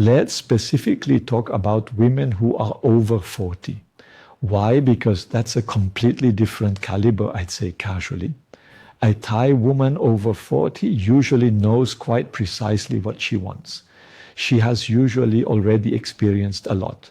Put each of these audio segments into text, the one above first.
Let's specifically talk about women who are over 40. Why? Because that's a completely different caliber, I'd say casually. A Thai woman over 40 usually knows quite precisely what she wants. She has usually already experienced a lot.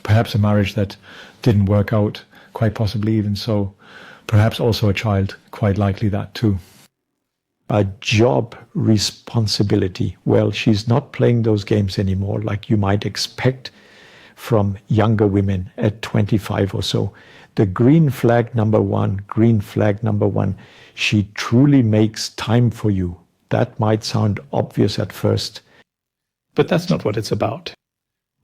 Perhaps a marriage that didn't work out, quite possibly even so. Perhaps also a child, quite likely that too. A job responsibility. Well, she's not playing those games anymore like you might expect from younger women at 25 or so. The green flag number one, she truly makes time for you. That might sound obvious at first, but that's not what it's about.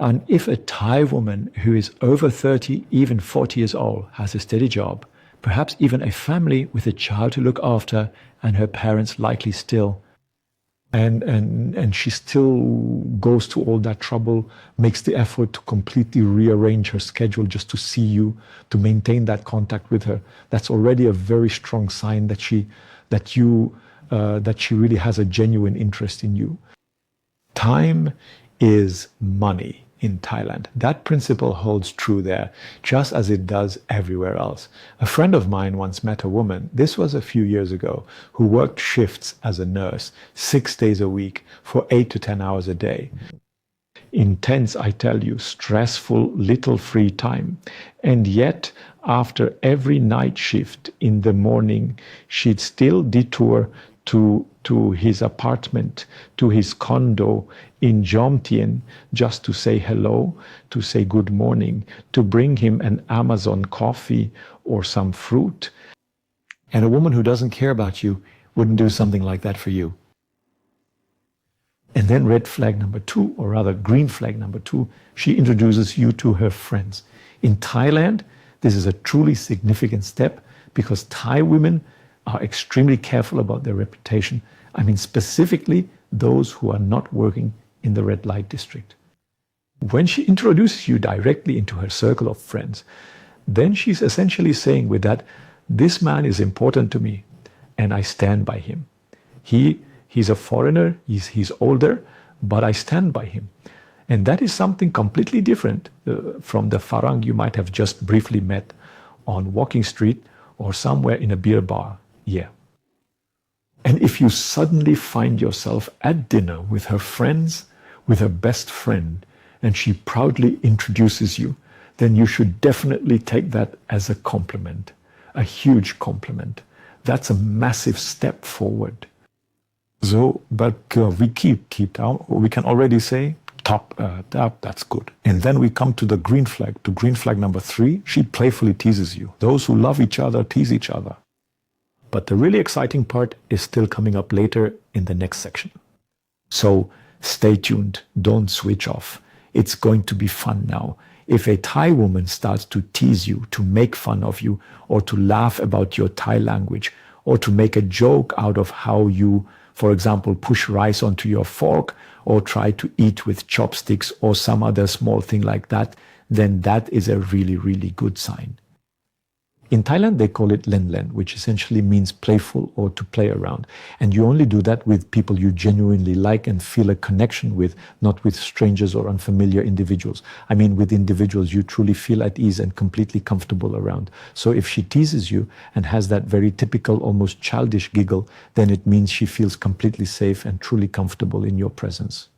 And if a Thai woman who is over 30, even 40 years old, has a steady job, perhaps even a family with a child to look after, and her parents likely still, and she still goes to all that trouble, makes the effort to completely rearrange her schedule just to see you, to maintain that contact with her, that's already a very strong sign that she really has a genuine interest in you. Time is money in Thailand. That principle holds true there, just as it does everywhere else. A friend of mine once met a woman, this was a few years ago, who worked shifts as a nurse, 6 days a week for 8 to 10 hours a day. Intense, I tell you, stressful, little free time. And yet, after every night shift in the morning, she'd still detour to his apartment, to his condo in Jomtien, just to say hello, to say good morning, to bring him an Amazon coffee or some fruit. And a woman who doesn't care about you wouldn't do something like that for you. And then red flag number two, or rather green flag number two, she introduces you to her friends. In Thailand, this is a truly significant step because Thai women are extremely careful about their reputation. I mean, specifically those who are not working in the red light district. When she introduces you directly into her circle of friends, then she's essentially saying with that, this man is important to me and I stand by him. He's a foreigner, he's older, but I stand by him. And that is something completely different from the Farang you might have just briefly met on Walking Street or somewhere in a beer bar. Yeah. And if you suddenly find yourself at dinner with her friends, with her best friend, and she proudly introduces you, then you should definitely take that as a compliment, a huge compliment. That's a massive step forward. So, but we keep down. We can already say top, that's good. And then we come to the green flag. To green flag number 3, she playfully teases you. Those who love each other tease each other. But the really exciting part is still coming up later in the next section. So stay tuned, don't switch off. It's going to be fun now. If a Thai woman starts to tease you, to make fun of you, or to laugh about your Thai language, or to make a joke out of how you, for example, push rice onto your fork, or try to eat with chopsticks, or some other small thing like that, then that is a really, really good sign. In Thailand, they call it len len, which essentially means playful or to play around. And you only do that with people you genuinely like and feel a connection with, not with strangers or unfamiliar individuals. I mean, with individuals you truly feel at ease and completely comfortable around. So if she teases you and has that very typical, almost childish giggle, then it means she feels completely safe and truly comfortable in your presence.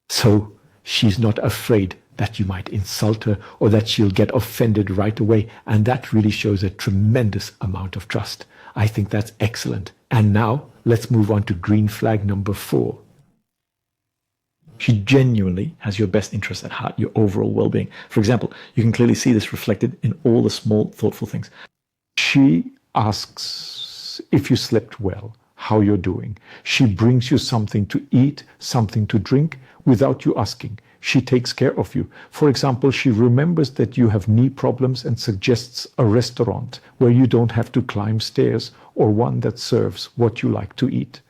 So she's not afraid that you might insult her or that she'll get offended right away. And that really shows a tremendous amount of trust. I think that's excellent. And now let's move on to green flag number 4. She genuinely has your best interest at heart, your overall well-being. For example, you can clearly see this reflected in all the small, thoughtful things. She asks if you slept well, how you're doing. She brings you something to eat, something to drink without you asking. She takes care of you. For example, she remembers that you have knee problems and suggests a restaurant where you don't have to climb stairs or one that serves what you like to eat.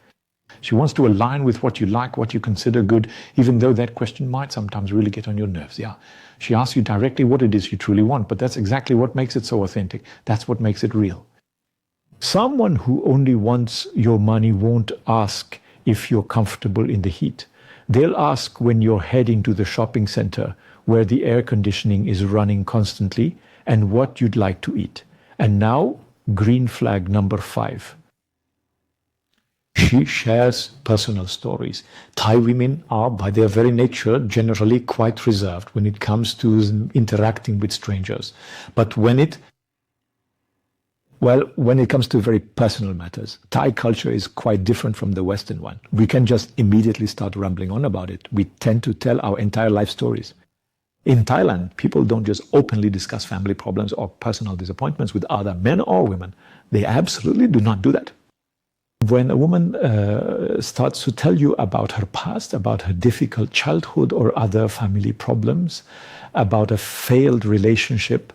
She wants to align with what you like, what you consider good, even though that question might sometimes really get on your nerves. Yeah. She asks you directly what it is you truly want, but that's exactly what makes it so authentic. That's what makes it real. Someone who only wants your money won't ask if you're comfortable in the heat. They'll ask when you're heading to the shopping center where the air conditioning is running constantly and what you'd like to eat. And now, green flag number 5. She shares personal stories. Thai women are, by their very nature, generally quite reserved when it comes to interacting with strangers. But when it comes to very personal matters, Thai culture is quite different from the Western one. We can just immediately start rambling on about it. We tend to tell our entire life stories. In Thailand, people don't just openly discuss family problems or personal disappointments with other men or women. They absolutely do not do that. When a woman starts to tell you about her past, about her difficult childhood or other family problems, about a failed relationship,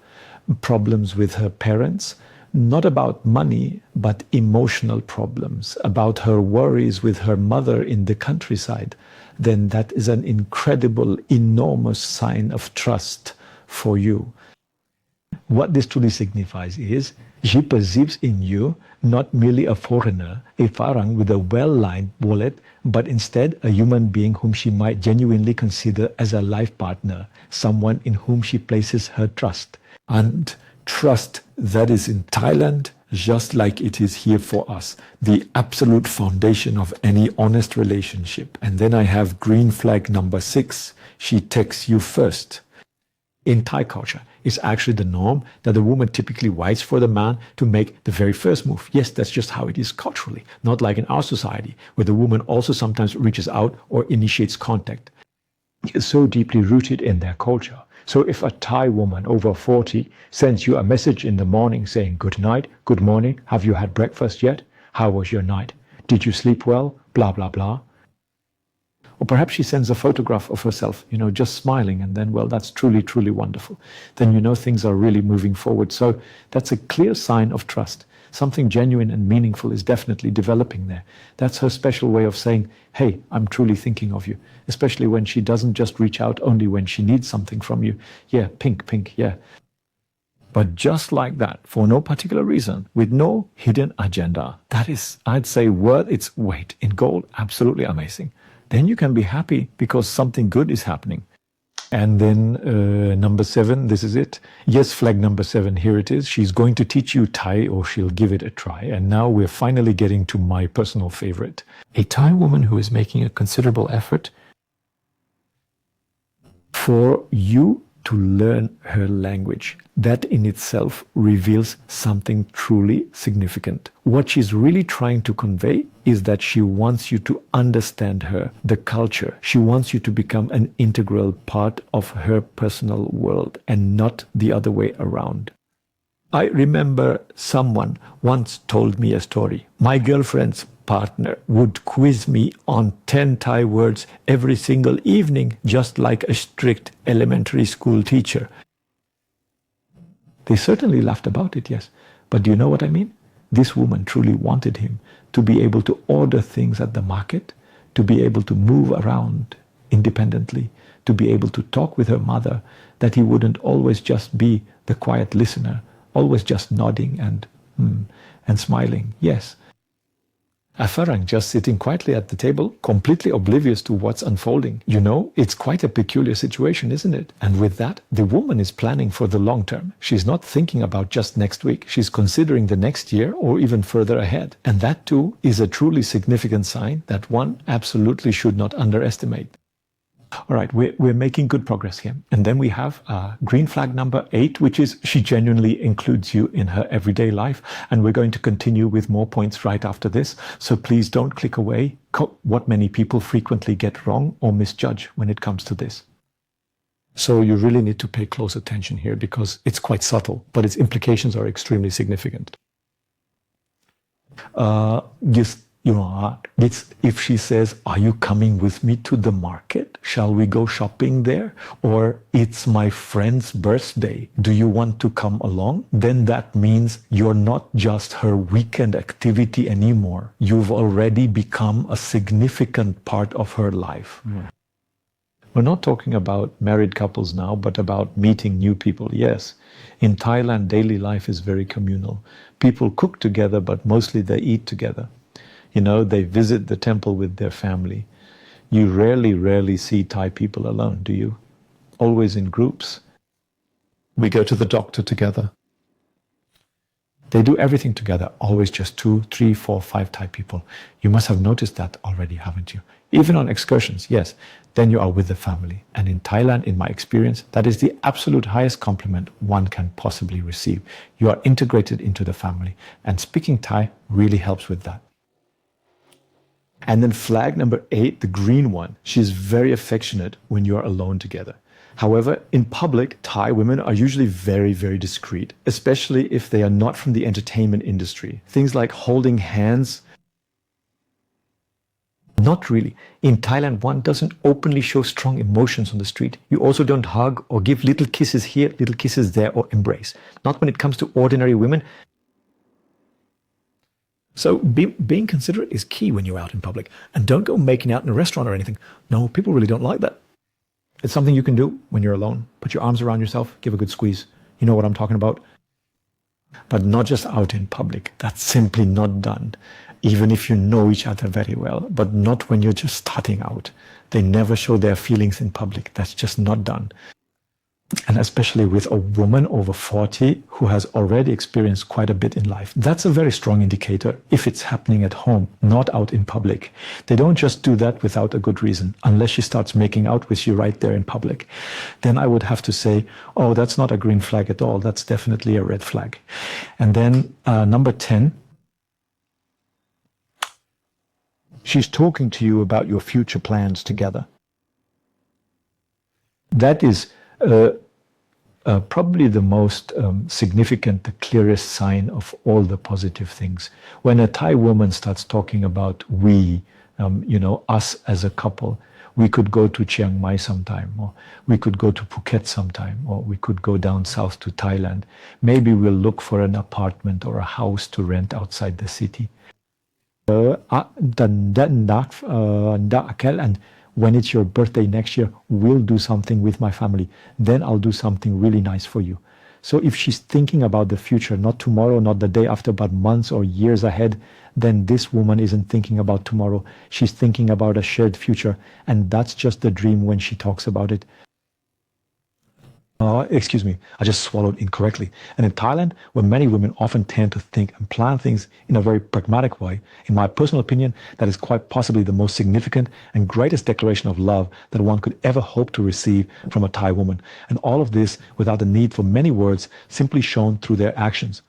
problems with her parents, not about money, but emotional problems, about her worries with her mother in the countryside, then that is an incredible, enormous sign of trust for you. What this truly signifies is she perceives in you not merely a foreigner, a farang with a well-lined wallet, but instead a human being whom she might genuinely consider as a life partner, someone in whom she places her trust. And trust that is in Thailand, just like it is here for us, the absolute foundation of any honest relationship. And then I have green flag number 6, she texts you first. In Thai culture, it's actually the norm that the woman typically waits for the man to make the very first move. Yes, that's just how it is culturally, not like in our society, where the woman also sometimes reaches out or initiates contact. It's so deeply rooted in their culture. So if a Thai woman over 40 sends you a message in the morning saying, good night, good morning, have you had breakfast yet? How was your night? Did you sleep well? Blah, blah, blah. Or perhaps she sends a photograph of herself, just smiling, and then, well, that's truly, truly wonderful. Then things are really moving forward. So that's a clear sign of trust. Something genuine and meaningful is definitely developing there. That's her special way of saying, hey, I'm truly thinking of you. Especially when she doesn't just reach out only when she needs something from you. Yeah, pink, yeah. But just like that, for no particular reason, with no hidden agenda, that is, I'd say, worth its weight in gold. Absolutely amazing. Then you can be happy because something good is happening. And then number 7, this is it. Yes, flag number 7, here it is. She's going to teach you Thai or she'll give it a try. And now we're finally getting to my personal favorite. A Thai woman who is making a considerable effort for you to learn her language. That in itself reveals something truly significant. What she's really trying to convey is that she wants you to understand her, the culture. She wants you to become an integral part of her personal world and not the other way around. I remember someone once told me a story. My girlfriend's partner would quiz me on 10 Thai words every single evening, just like a strict elementary school teacher. They certainly laughed about it, yes. But do you know what I mean? This woman truly wanted him to be able to order things at the market, to be able to move around independently, to be able to talk with her mother, that he wouldn't always just be the quiet listener, always just nodding and smiling, yes. A Farang just sitting quietly at the table, completely oblivious to what's unfolding. It's quite a peculiar situation, isn't it? And with that, the woman is planning for the long term. She's not thinking about just next week. She's considering the next year or even further ahead. And that too is a truly significant sign that one absolutely should not underestimate. All right, we're making good progress here. And then we have green flag number 8, which is she genuinely includes you in her everyday life. And we're going to continue with more points right after this. So please don't click away. What many people frequently get wrong or misjudge when it comes to this. So you really need to pay close attention here because it's quite subtle, but its implications are extremely significant. If she says, are you coming with me to the market? Shall we go shopping there? Or it's my friend's birthday. Do you want to come along? Then that means you're not just her weekend activity anymore. You've already become a significant part of her life. Mm. We're not talking about married couples now, but about meeting new people. Yes, in Thailand, daily life is very communal. People cook together, but mostly they eat together. They visit the temple with their family. You rarely see Thai people alone, do you? Always in groups. We go to the doctor together. They do everything together, always just 2, 3, 4, 5 Thai people. You must have noticed that already, haven't you? Even on excursions, yes. Then you are with the family. And in Thailand, in my experience, that is the absolute highest compliment one can possibly receive. You are integrated into the family. And speaking Thai really helps with that. And then flag number 8, the green one. She's very affectionate when you are alone together. However, in public, Thai women are usually very discreet, especially if they are not from the entertainment industry. Things like holding hands. Not really. In Thailand, one doesn't openly show strong emotions on the street. You also don't hug or give little kisses here, little kisses there, or embrace. Not when it comes to ordinary women. So being considerate is key when you're out in public. And don't go making out in a restaurant or anything. No, people really don't like that. It's something you can do when you're alone. Put your arms around yourself, give a good squeeze. You know what I'm talking about? But not just out in public. That's simply not done. Even if you know each other very well, but not when you're just starting out. They never show their feelings in public. That's just not done. And especially with a woman over 40 who has already experienced quite a bit in life. That's a very strong indicator if it's happening at home, not out in public. They don't just do that without a good reason, unless she starts making out with you right there in public. Then I would have to say, oh, that's not a green flag at all. That's definitely a red flag. And then number 10, she's talking to you about your future plans together. That is probably the most significant, the clearest sign of all the positive things. When a Thai woman starts talking about we, us as a couple, we could go to Chiang Mai sometime, or we could go to Phuket sometime, or we could go down south to Thailand. Maybe we'll look for an apartment or a house to rent outside the city. And when it's your birthday next year, we'll do something with my family. Then I'll do something really nice for you. So if she's thinking about the future, not tomorrow, not the day after, but months or years ahead, then this woman isn't thinking about tomorrow. She's thinking about a shared future. And that's just the dream when she talks about it. Excuse me, I just swallowed incorrectly. And in Thailand, where many women often tend to think and plan things in a very pragmatic way, in my personal opinion, that is quite possibly the most significant and greatest declaration of love that one could ever hope to receive from a Thai woman. And all of this without the need for many words, simply shown through their actions.